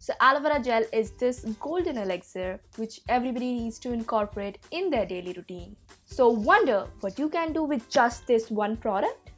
So aloe vera gel is this golden elixir which everybody needs to incorporate in their daily routine. So wonder what you can do with just this one product?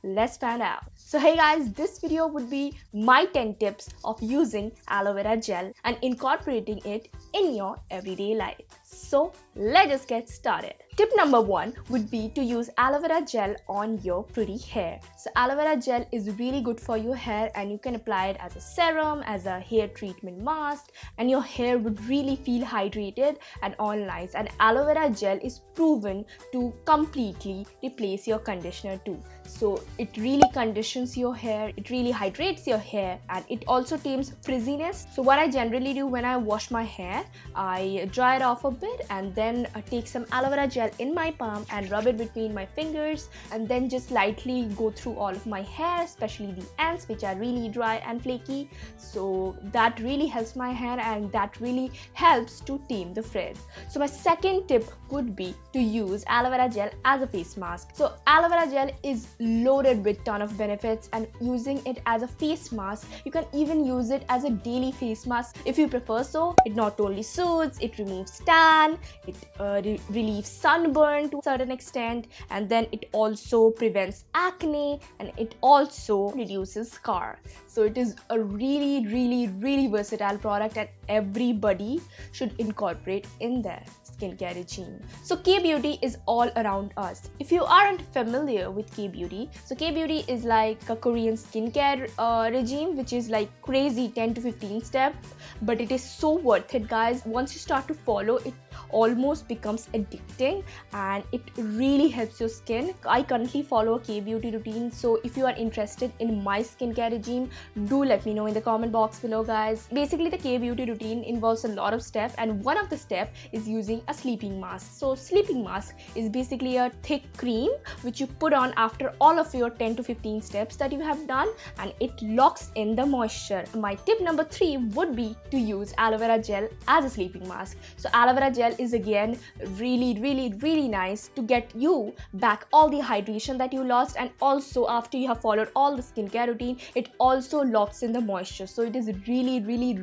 Let's find out. So hey guys, this video would be my 10 tips of using aloe vera gel and incorporating it in your everyday life. So let's just get started. Tip number 1 would be to use aloe vera gel on your pretty hair. So aloe vera gel is really good for your hair and you can apply it as a serum, as a hair treatment mask, and your hair would really feel hydrated and all nice. And aloe vera gel is proven to completely replace your conditioner too. So it really conditions your hair, it really hydrates your hair, and it also tames frizziness. So what I generally do when I wash my hair, I dry it off a bit and then take some aloe vera gel in my palm and rub it between my fingers, and then just lightly go through all of my hair, especially the ends which are really dry and flaky. So that really helps my hair and that really helps to tame the frizz. So my second tip would be to use aloe vera gel as a face mask. So aloe vera gel is loaded with ton of benefits, and using it as a face mask, you can even use it as a daily face mask if you prefer. So it not only soothes, it removes tan, it relieves sunburn to a certain extent, and then it also prevents acne and it also reduces scar. So it is a really versatile product and everybody should incorporate in their skincare regime. So K-beauty is all around us. If you aren't familiar with K-beauty, so K-beauty is like a Korean skincare regime which is like crazy 10 to 15 steps, but it is so worth it guys. Once you start to follow it, almost becomes addicting and it really helps your skin. I currently follow a K-beauty routine, so if you are interested in my skincare regime, do let me know in the comment box below guys. Basically the K-beauty routine involves a lot of steps, and one of the steps is using a sleeping mask. So sleeping mask is basically a thick cream which you put on after all of your 10 to 15 steps that you have done, and it locks in the moisture. My tip number 3 would be to use aloe vera gel as a sleeping mask. So aloe vera gel is again really nice to get you back all the hydration that you lost, and also after you have followed all the skincare routine, it also locks in the moisture. So it is really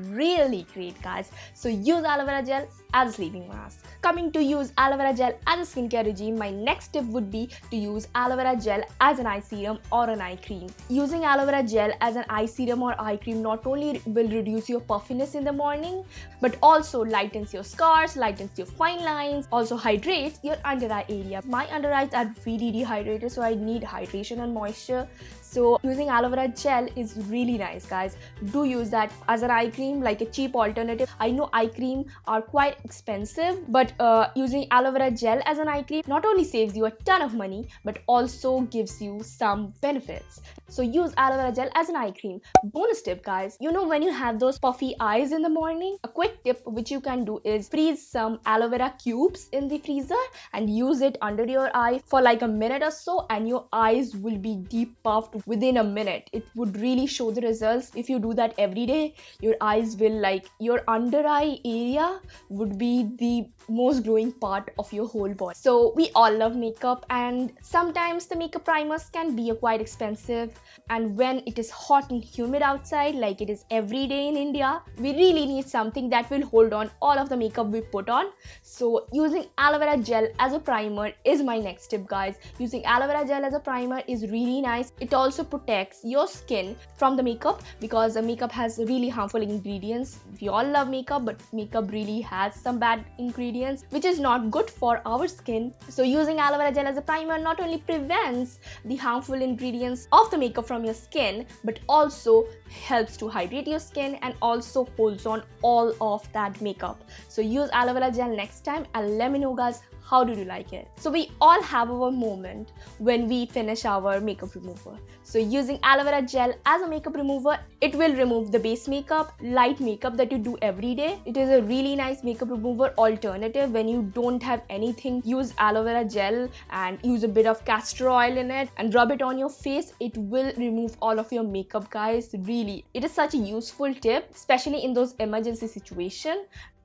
great guys. So use aloe vera gel as a sleeping mask. Coming to use aloe vera gel as a skincare regime, my next tip would be to use aloe vera gel as an eye serum or an eye cream. Using aloe vera gel as an eye serum or eye cream not only will reduce your puffiness in the morning, but also lightens your scars, lightens your fine lines, also hydrates your under eye area. My under eyes are really dehydrated, so I need hydration and moisture. So using aloe vera gel is really nice guys. Do use that as an eye cream, like a cheap alternative. I know eye cream are quite expensive, but using aloe vera gel as an eye cream not only saves you a ton of money but also gives you some benefits. So use aloe vera gel as an eye cream. Bonus tip guys, you know when you have those puffy eyes in the morning, a quick tip which you can do is freeze some aloe vera cubes in the freezer and use it under your eye for like a minute or so, and your eyes will be deep puffed within a minute. It would really show the results. If you do that every day, your eyes will, like, your under eye area would be the most glowing part of your whole body. So we all love makeup, and sometimes the makeup primers can be quite expensive, and when it is hot and humid outside like it is every day in India, we really need something that will hold on all of the makeup we put on. So using aloe vera gel as a primer is my next tip guys. Using aloe vera gel as a primer is really nice. It also protects your skin from the makeup because the makeup has really harmful ingredients. We all love makeup, but makeup really has some bad ingredients which is not good for our skin. So using aloe vera gel as a primer not only prevents the harmful ingredients of the makeup from your skin, but also helps to hydrate your skin and also holds on all of that makeup. So use aloe vera gel next time and let me know guys, how did you like it? So we all have our moment when we finish our makeup remover. So using aloe vera gel as a makeup remover, it will remove the base makeup, light makeup that you do every day. It is a really nice makeup remover alternative when you don't have anything. Use aloe vera gel and use a bit of castor oil in it and rub it on your face. It will remove all of your makeup guys. Really, it is such a useful tip, especially in those emergency situations.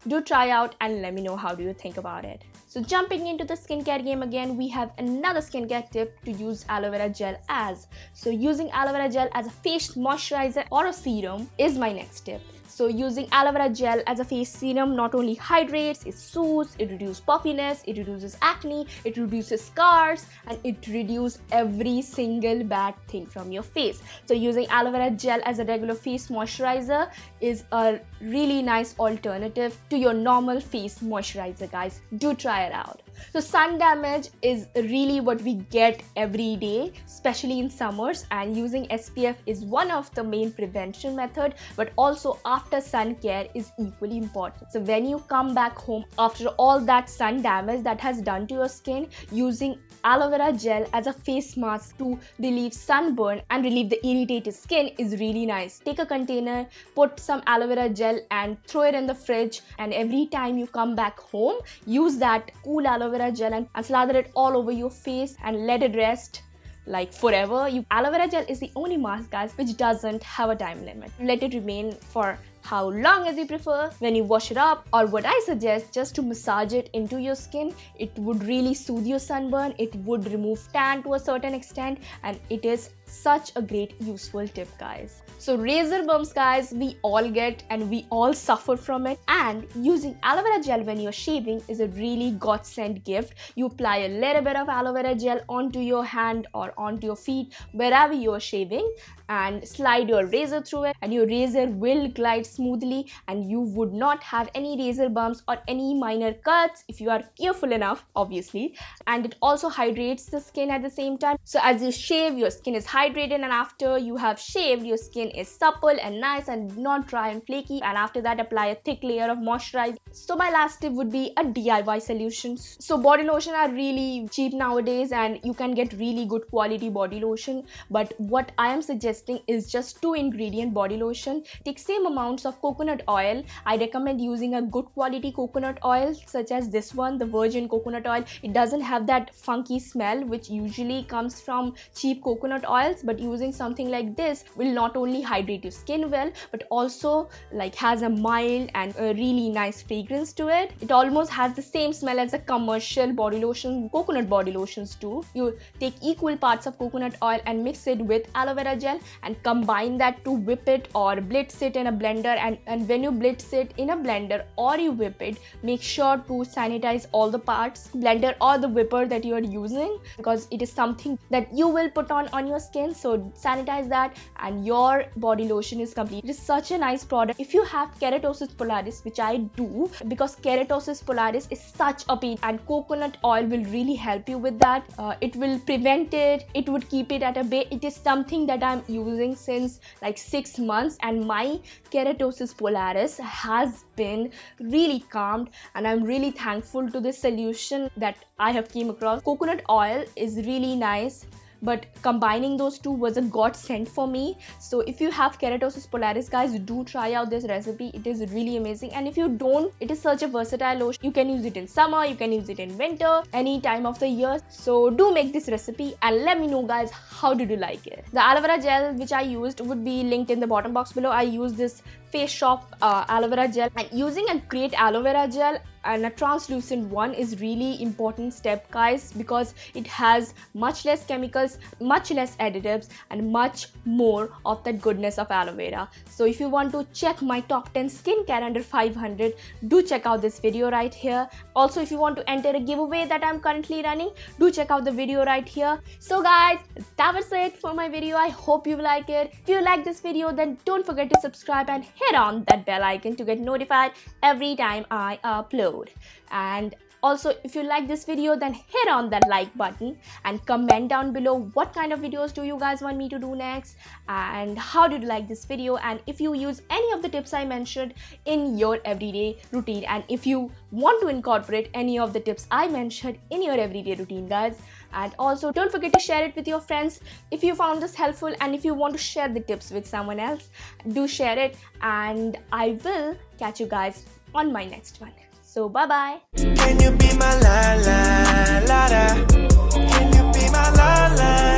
Do try out and let me know how do you think about it. So jumping into the skincare game again, we have another skincare tip to use aloe vera gel as. So using aloe vera gel as a face moisturizer or a serum is my next tip. So using aloe vera gel as a face serum not only hydrates, it soothes, it reduces puffiness, it reduces acne, it reduces scars, and it reduces every single bad thing from your face. So using aloe vera gel as a regular face moisturizer is a really nice alternative to your normal face moisturizer, guys. Do try it out. So sun damage is really what we get every day, especially in summers, and using SPF is one of the main prevention method, but also after sun care is equally important. So when you come back home after all that sun damage that has done to your skin, using aloe vera gel as a face mask to relieve sunburn and relieve the irritated skin is really nice. Take a container, put some aloe vera gel and throw it in the fridge, and every time you come back home, use that cool aloe vera gel and slather it all over your face and let it rest like forever. Aloe vera gel is the only mask, guys, which doesn't have a time limit. Let it remain for how long as you prefer. When you wash it up, or what I suggest, just to massage it into your skin, it would really soothe your sunburn, it would remove tan to a certain extent, and it is such a great useful tip, guys. So razor bumps, guys, we all get and we all suffer from it, and using aloe vera gel when you're shaving is a really godsend gift. You apply a little bit of aloe vera gel onto your hand or onto your feet wherever you're shaving, and slide your razor through it, and your razor will glide smoothly and you would not have any razor bumps or any minor cuts if you are careful enough, obviously. And it also hydrates the skin at the same time. So as you shave, your skin is hydrated, and after you have shaved, your skin is supple and nice and not dry and flaky. And after that, apply a thick layer of moisturizer. So my last tip would be a DIY solution. So body lotion are really cheap nowadays and you can get really good quality body lotion, but what I am suggesting is just 2-ingredient body lotion. Take same amounts of coconut oil. I recommend using a good quality coconut oil such as this one, the virgin coconut oil. It doesn't have that funky smell which usually comes from cheap coconut oils, but using something like this will not only hydrate your skin well, but also like has a mild and a really nice fragrance to it. It almost has the same smell as a commercial body lotion, coconut body lotions too. You take equal parts of coconut oil and mix it with aloe vera gel and combine that to whip it or blitz it in a blender, and when you blitz it in a blender or you whip it, make sure to sanitize all the parts, blender or the whipper that you are using, because it is something that you will put on your skin. So sanitize that and your body lotion is complete. It is such a nice product. If you have keratosis pilaris, which I do, because keratosis pilaris is such a pain, and coconut oil will really help you with that. It will prevent it, it would keep it at a bay. It is something that I'm using since like 6 months, and my keratosis pilaris has been really calmed, and I'm really thankful to this solution that I have came across. Coconut oil is really nice, but combining those two was a godsend for me. So if you have keratosis pilaris, guys, do try out this recipe. It is really amazing. And if you don't, it is such a versatile lotion. You can use it in summer, you can use it in winter, any time of the year. So do make this recipe and let me know, guys, how did you like it. The aloe vera gel which I used would be linked in the bottom box below. I used this Face Shop aloe vera gel, and using a great aloe vera gel and a translucent one is really important step, guys, because it has much less chemicals, much less additives, and much more of that goodness of aloe vera. So if you want to check my top 10 skincare under 500, do check out this video right here. Also, if you want to enter a giveaway that I'm currently running, do check out the video right here. So guys, that was it for my video. I hope you like it. If you like this video, then don't forget to subscribe and hit on that bell icon to get notified every time I upload. And also, if you like this video, then hit on that like button and comment down below what kind of videos do you guys want me to do next, and how did you like this video, and if you use any of the tips I mentioned in your everyday routine, and if you want to incorporate any of the tips I mentioned in your everyday routine, guys. And also, don't forget to share it with your friends if you found this helpful, and if you want to share the tips with someone else, do share it, and I will catch you guys on my next one. So bye bye. Can you be my la la la la? Can you be my la la?